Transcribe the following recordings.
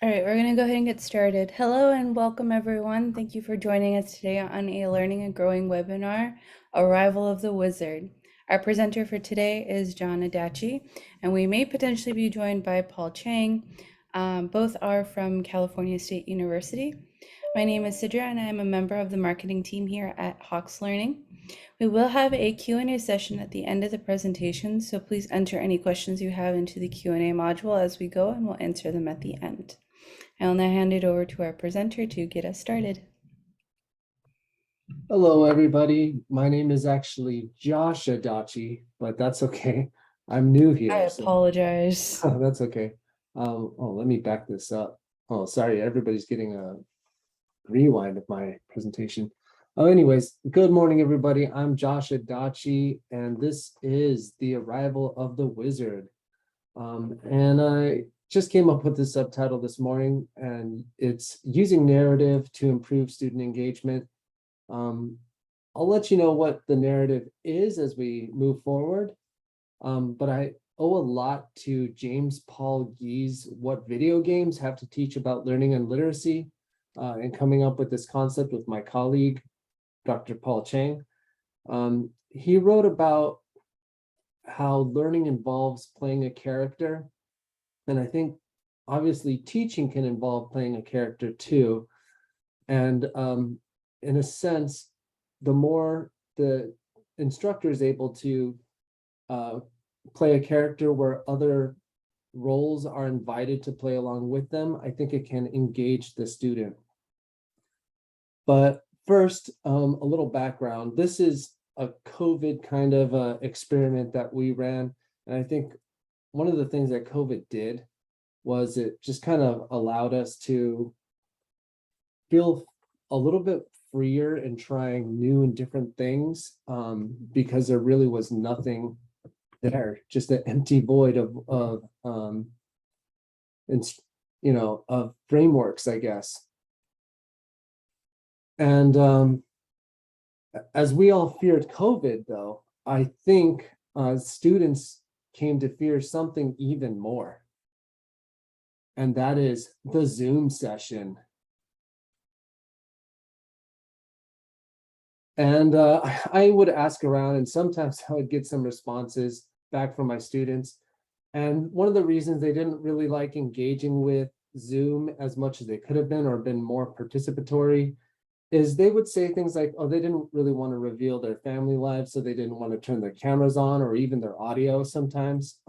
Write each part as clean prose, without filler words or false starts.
All right, we're going to go ahead and get started. Hello and welcome, everyone. Thank you for joining us today on a Learning and Growing webinar, Arrival of the Wizard. Our presenter for today is John Adachi, and we may potentially be joined by Paul Chang. Both are from California State University. My name is Sidra, and I am a member of the marketing team here at Hawks Learning. We will have a Q&A session at the end of the presentation, so please enter any questions you have into the Q&A module as we go, and we'll answer them at the end. I'll now hand it over to our presenter to get us started. Hello, everybody. My name is actually Josh Adachi, but that's okay. I'm new here. I apologize. That's okay. Let me back this up. Oh, sorry, everybody's getting a rewind of my presentation. Anyways, good morning, everybody. I'm Josh Adachi, and this is The Arrival of the Wizard. And I just came up with the subtitle this morning, and it's using narrative to improve student engagement. I'll let you know what the narrative is as we move forward, but I owe a lot to James Paul Gee's What Video Games Have to Teach About Learning and Literacy, and coming up with this concept with my colleague, Dr. Paul Chang. He wrote about how learning involves playing a character, and I think obviously teaching can involve playing a character too. And in a sense, the more the instructor is able to play a character where other roles are invited to play along with them, I think it can engage the student. But first, a little background. This is a COVID kind of experiment that we ran. And I think one of the things that COVID did was it just kind of allowed us to feel a little bit freer in trying new and different things, because there really was nothing there, just an empty void of frameworks, I guess. And as we all feared COVID, though, I think students came to fear something even more, and that is the Zoom session. And I would ask around, and sometimes I would get some responses back from my students. And one of the reasons they didn't really like engaging with Zoom as much as they could have been or been more participatory is they would say things like, oh, they didn't really want to reveal their family lives, so they didn't want to turn their cameras on or even their audio sometimes.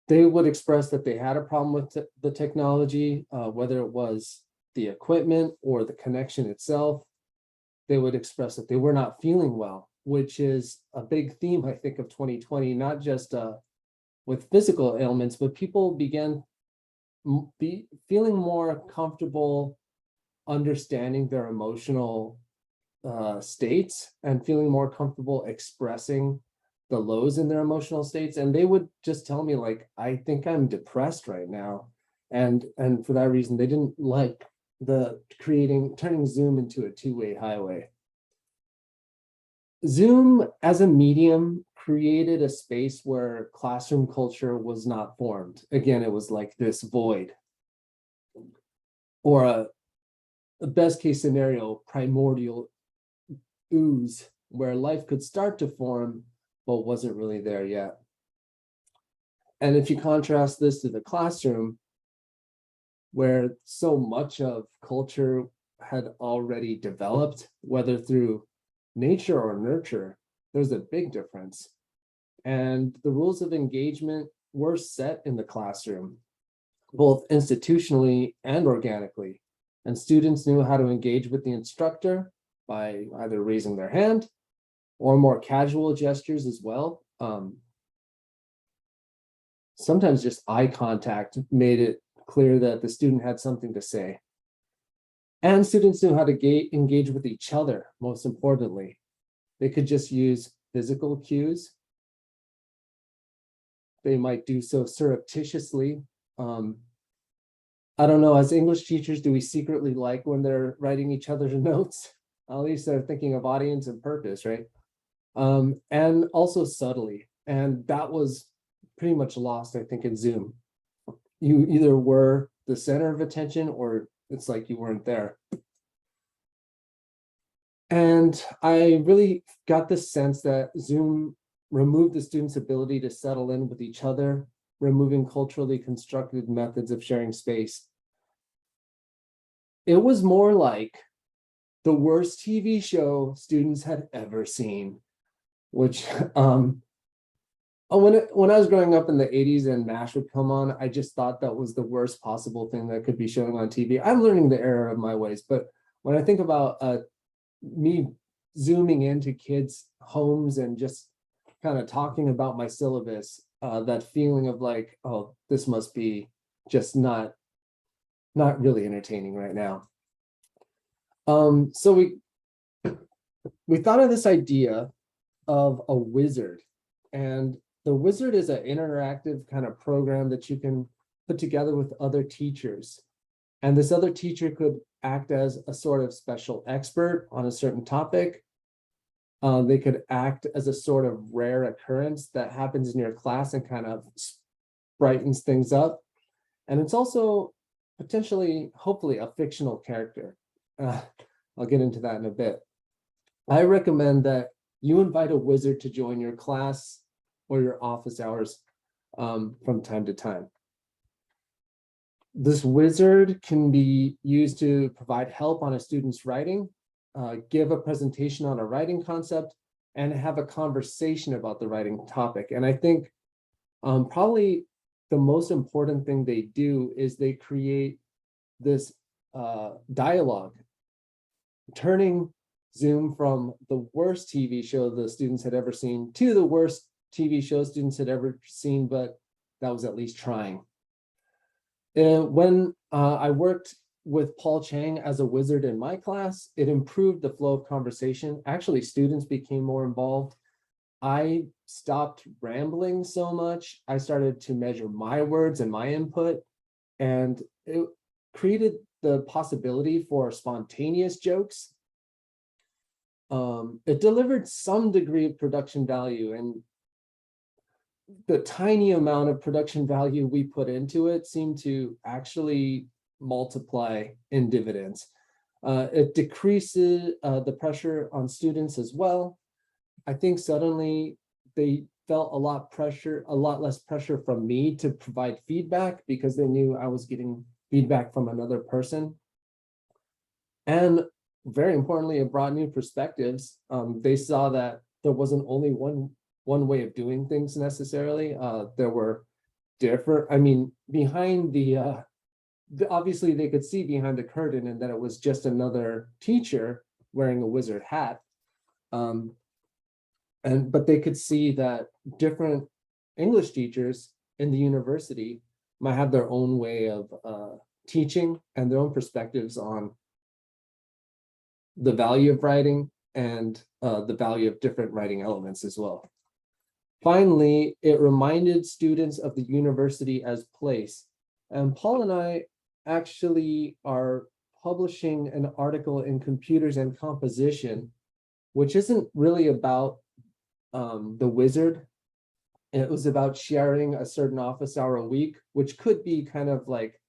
They would express that they had a problem with the technology, whether it was the equipment or the connection itself. They would express that they were not feeling well, which is a big theme, I think, of 2020, not just with physical ailments, but people began feeling more comfortable understanding their emotional states and feeling more comfortable expressing the lows in their emotional states. And they would just tell me, like, I think I'm depressed right now. And for that reason, they didn't like turning Zoom into a two-way highway. Zoom as a medium created a space where classroom culture was not formed. Again, it was like this void, or a best case scenario, primordial ooze, where life could start to form, but wasn't really there yet. And if you contrast this to the classroom, where so much of culture had already developed, whether through nature or nurture, there's a big difference. And the rules of engagement were set in the classroom, both institutionally and organically. And students knew how to engage with the instructor by either raising their hand or more casual gestures as well. Sometimes just eye contact made it clear that the student had something to say. And students knew how to engage with each other, most importantly. They could just use physical cues. They might do so surreptitiously. I don't know, as English teachers, do we secretly like when they're writing each other's notes? At least they're thinking of audience and purpose, right? And also subtly. And that was pretty much lost, I think, in Zoom. you either were the center of attention or it's like you weren't there. And I really got the sense that Zoom removed the students' ability to settle in with each other, removing culturally constructed methods of sharing space. It was more like the worst TV show students had ever seen, which when I was growing up in the 80s and MASH would come on, I just thought that was the worst possible thing that could be showing on TV. I'm learning the error of my ways, but when I think about me zooming into kids' homes and just kind of talking about my syllabus, that feeling of like, oh, this must be just not really entertaining right now. So we thought of this idea of a wizard, and the wizard is an interactive kind of program that you can put together with other teachers. And this other teacher could act as a sort of special expert on a certain topic. They could act as a sort of rare occurrence that happens in your class and kind of brightens things up. And it's also potentially, hopefully, a fictional character. I'll get into that in a bit. I recommend that you invite a wizard to join your class or your office hours from time to time. This wizard can be used to provide help on a student's writing, give a presentation on a writing concept, and have a conversation about the writing topic. And I think probably the most important thing they do is they create this dialogue, turning Zoom from the worst TV show the students had ever seen to the worst TV show students had ever seen, but that was at least trying. When I worked with Paul Chang as a wizard in my class, it improved the flow of conversation. Actually, students became more involved. I stopped rambling so much. I started to measure my words and my input, and it created the possibility for spontaneous jokes. It delivered some degree of production value, and the tiny amount of production value we put into it seemed to actually multiply in dividends. It decreases the pressure on students as well. I think suddenly they felt a lot less pressure from me to provide feedback because they knew I was getting feedback from another person. And very importantly, it brought new perspectives. They saw that there wasn't only one way of doing things necessarily. There were different, I mean, behind obviously they could see behind the curtain and that it was just another teacher wearing a wizard hat. But they could see that different English teachers in the university might have their own way of teaching and their own perspectives on the value of writing and the value of different writing elements as well. Finally, it reminded students of the university as place. And Paul and I actually are publishing an article in Computers and Composition, which isn't really about the wizard. It was about sharing a certain office hour a week, which could be kind of like,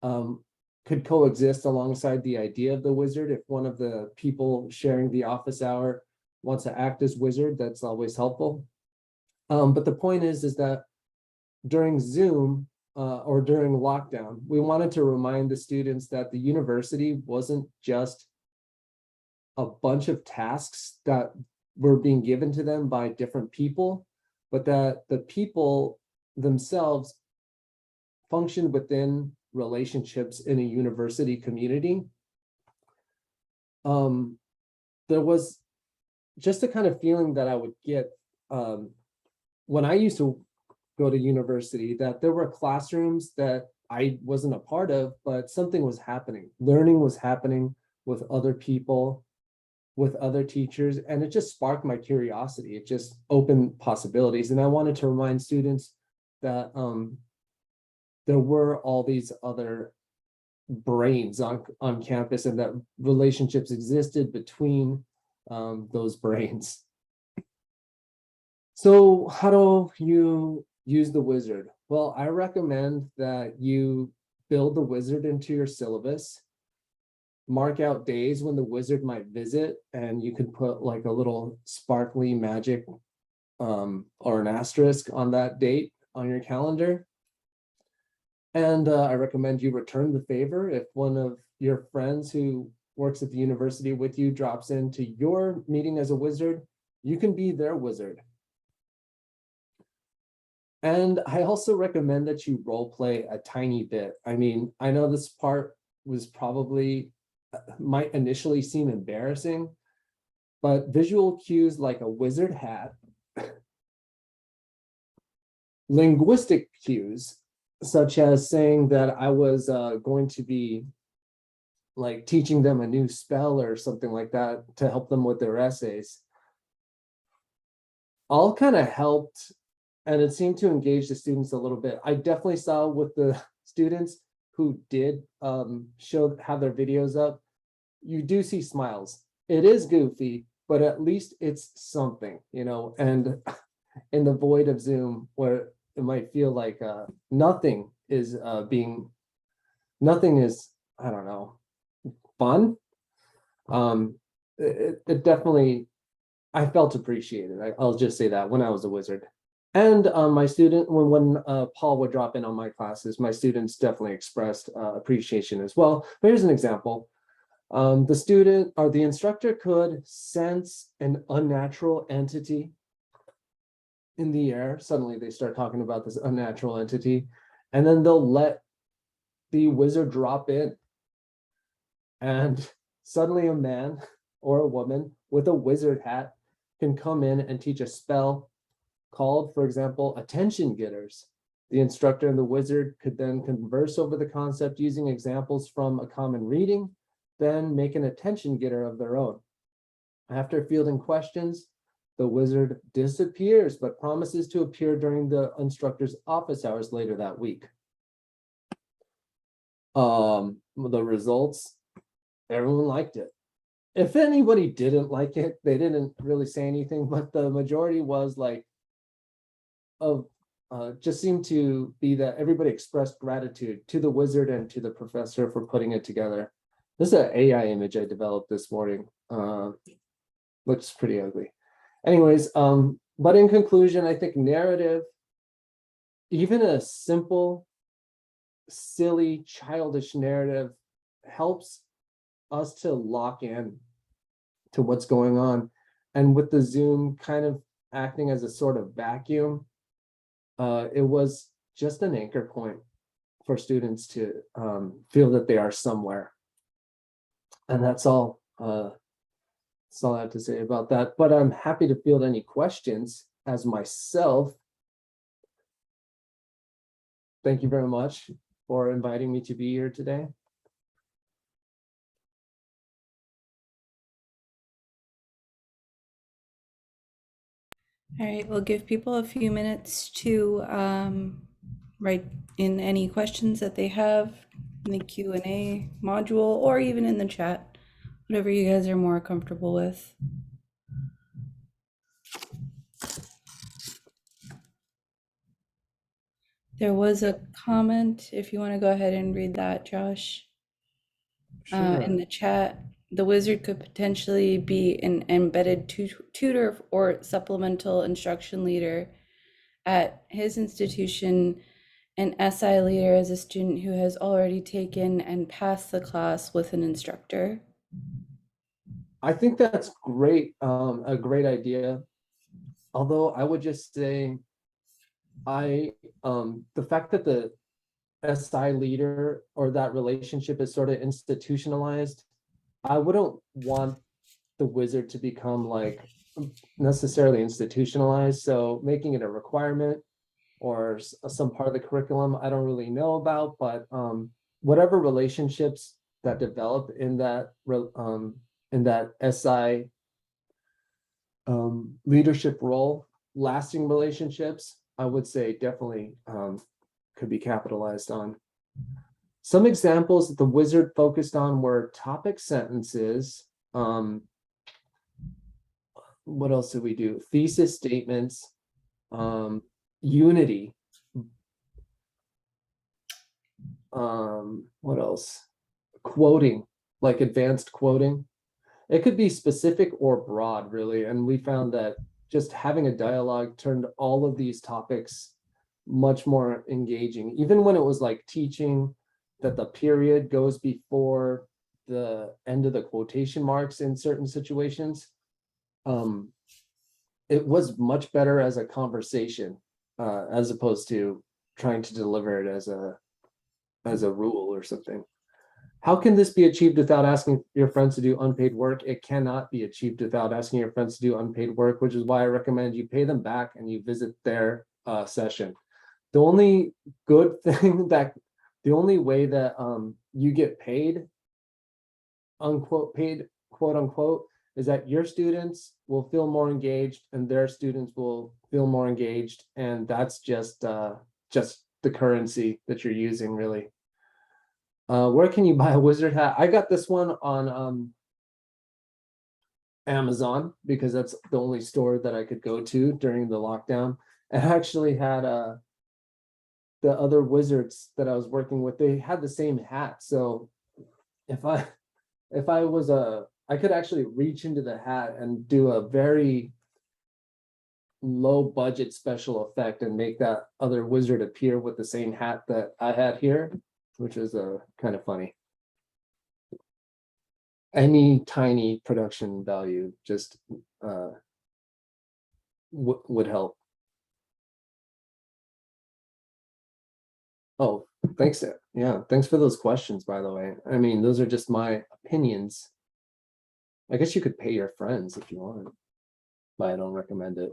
could coexist alongside the idea of the wizard. If one of the people sharing the office hour wants to act as wizard, that's always helpful. But the point is that during Zoom or during lockdown, we wanted to remind the students that the university wasn't just a bunch of tasks that were being given to them by different people, but that the people themselves functioned within relationships in a university community. There was just a kind of feeling that I would get when I used to go to university, that there were classrooms that I wasn't a part of, but something was happening. Learning was happening with other people, with other teachers, and it just sparked my curiosity. It just opened possibilities. And I wanted to remind students that there were all these other brains on campus and that relationships existed between those brains. So how do you use the wizard? Well, I recommend that you build the wizard into your syllabus, mark out days when the wizard might visit, and you can put like a little sparkly magic or an asterisk on that date on your calendar. And I recommend you return the favor if one of your friends who works at the university with you drops into your meeting as a wizard, you can be their wizard. And I also recommend that you role play a tiny bit. I mean, I know this part was probably might initially seem embarrassing, but visual cues like a wizard hat, linguistic cues, such as saying that I was going to be like teaching them a new spell or something like that to help them with their essays, all kind of helped, and it seemed to engage the students a little bit. I definitely saw with the students who did have their videos up, you do see smiles. It is goofy, but at least it's something, you know, and in the void of Zoom where it might feel like nothing is nothing is, I don't know, fun. It definitely, I felt appreciated. I'll just say that when I was a wizard. And my student, when Paul would drop in on my classes, my students definitely expressed appreciation as well. Here's an example. The student or the instructor could sense an unnatural entity in the air. Suddenly they start talking about this unnatural entity, and then they'll let the wizard drop in. And suddenly a man or a woman with a wizard hat can come in and teach a spell called, for example, attention getters. The instructor and the wizard could then converse over the concept using examples from a common reading, then make an attention getter of their own. After fielding questions, the wizard disappears, but promises to appear during the instructor's office hours later that week. The results, everyone liked it. If anybody didn't like it, they didn't really say anything, but the majority was like, just seemed to be that everybody expressed gratitude to the wizard and to the professor for putting it together. This is an AI image I developed this morning. Looks pretty ugly. Anyways, but in conclusion, I think narrative, even a simple, silly, childish narrative, helps us to lock in to what's going on. And with the Zoom kind of acting as a sort of vacuum, it was just an anchor point for students to feel that they are somewhere. And that's all. That's all I have to say about that. But I'm happy to field any questions as myself. Thank you very much for inviting me to be here today. All right, we'll give people a few minutes to write in any questions that they have in the Q&A module or even in the chat, whatever you guys are more comfortable with. There was a comment, if you want to go ahead and read that, Josh. Sure. In the chat, the wizard could potentially be an embedded tutor or supplemental instruction leader at his institution. An SI leader is a student who has already taken and passed the class with an instructor. I think that's great, a great idea. Although I would just say, the fact that the SI leader or that relationship is sort of institutionalized, I wouldn't want the wizard to become like necessarily institutionalized. So making it a requirement or some part of the curriculum, I don't really know about, but whatever relationships that develop in that SI leadership role, lasting relationships, I would say definitely could be capitalized on. Some examples that the wizard focused on were topic sentences. What else did we do? Thesis statements, unity, What else? Quoting, like advanced quoting. It could be specific or broad, really. And we found that just having a dialogue turned all of these topics much more engaging, even when it was like teaching that the period goes before the end of the quotation marks in certain situations. Um, it was much better as a conversation, as opposed to trying to deliver it as a rule or something. How can this be achieved without asking your friends to do unpaid work? It cannot be achieved without asking your friends to do unpaid work, which is why I recommend you pay them back and you visit their session. The only good thing the only way that you get paid, unquote, paid, quote unquote, is that your students will feel more engaged and their students will feel more engaged. And that's just the currency that you're using, really. Where can you buy a wizard hat? I got this one on Amazon because that's the only store that I could go to during the lockdown. And I actually had the other wizards that I was working with, they had the same hat. So if I was I could actually reach into the hat and do a very low budget special effect and make that other wizard appear with the same hat that I had here, which is kind of funny. Any tiny production value just would help. Oh, thanks. Yeah, thanks for those questions, by the way. I mean, those are just my opinions. I guess you could pay your friends if you want, but I don't recommend it.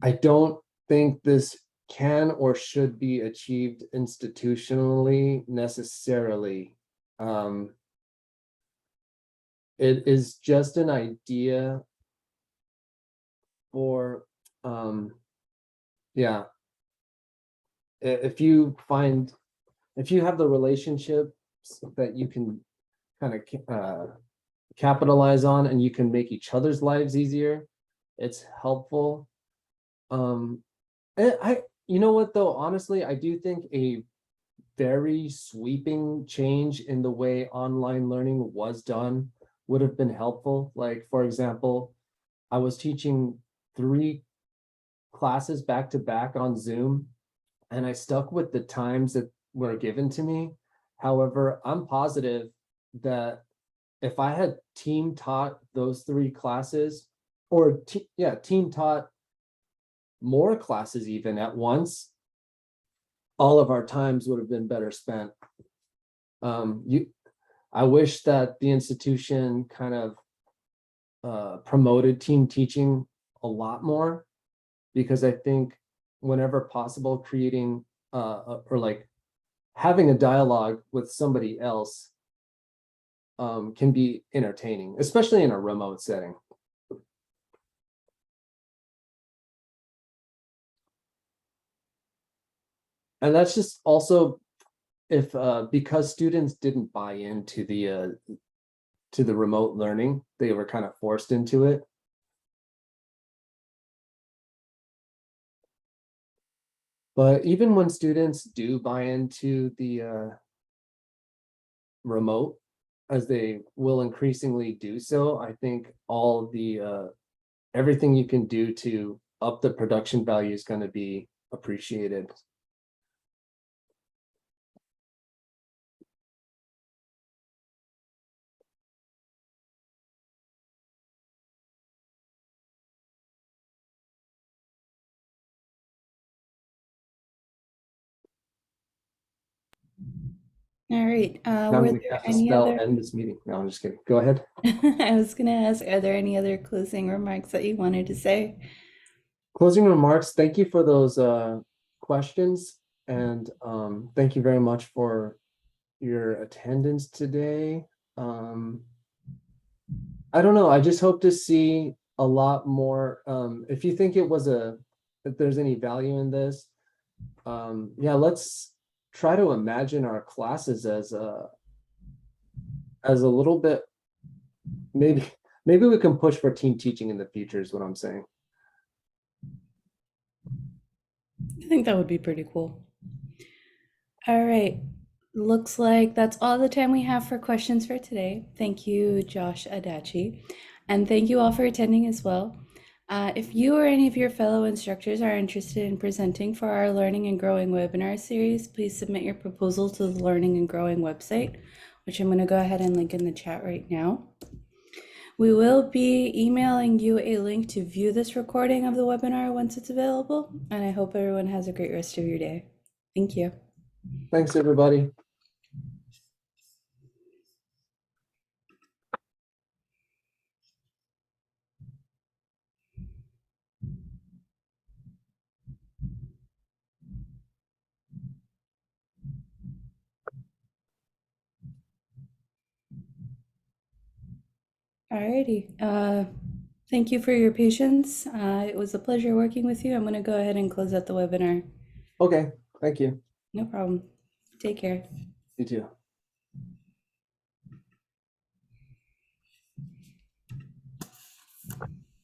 I don't think this can or should be achieved institutionally necessarily. It is just an idea for, yeah. If you have the relationships that you can kind of capitalize on and you can make each other's lives easier, it's helpful. You know what though, honestly, I do think a very sweeping change in the way online learning was done would have been helpful. Like, for example, I was teaching 3 classes back to back on Zoom, and I stuck with the times that were given to me. However, I'm positive that if I had team taught those 3 classes, or team taught more classes even at once, all of our times would have been better spent. I wish that the institution kind of promoted team teaching a lot more, because I think whenever possible, creating or like having a dialogue with somebody else can be entertaining, especially in a remote setting. And that's just also if because students didn't buy into the remote learning, they were kind of forced into it. But even when students do buy into the remote, as they will increasingly do so, I think all the everything you can do to up the production value is going to be appreciated. All right. Now I'm Were going to there cast a any spell, other? end this meeting. No, I'm just kidding. Go ahead. I was going to ask, are there any other closing remarks that you wanted to say? Closing remarks. Thank you for those questions, and thank you very much for your attendance today. I don't know. I just hope to see a lot more. If you think if there's any value in this, yeah, let's try to imagine our classes as a little bit, maybe we can push for team teaching in the future is what I'm saying. I think that would be pretty cool. All right. Looks like that's all the time we have for questions for today. Thank you, Josh Adachi. And thank you all for attending as well. If you or any of your fellow instructors are interested in presenting for our Learning and Growing webinar series, please submit your proposal to the Learning and Growing website, which I'm going to go ahead and link in the chat right now. We will be emailing you a link to view this recording of the webinar once it's available, and I hope everyone has a great rest of your day. Thank you. Thanks, everybody. Alrighty. Thank you for your patience. It was a pleasure working with you. I'm going to go ahead and close out the webinar. Okay, thank you. No problem. Take care. You too.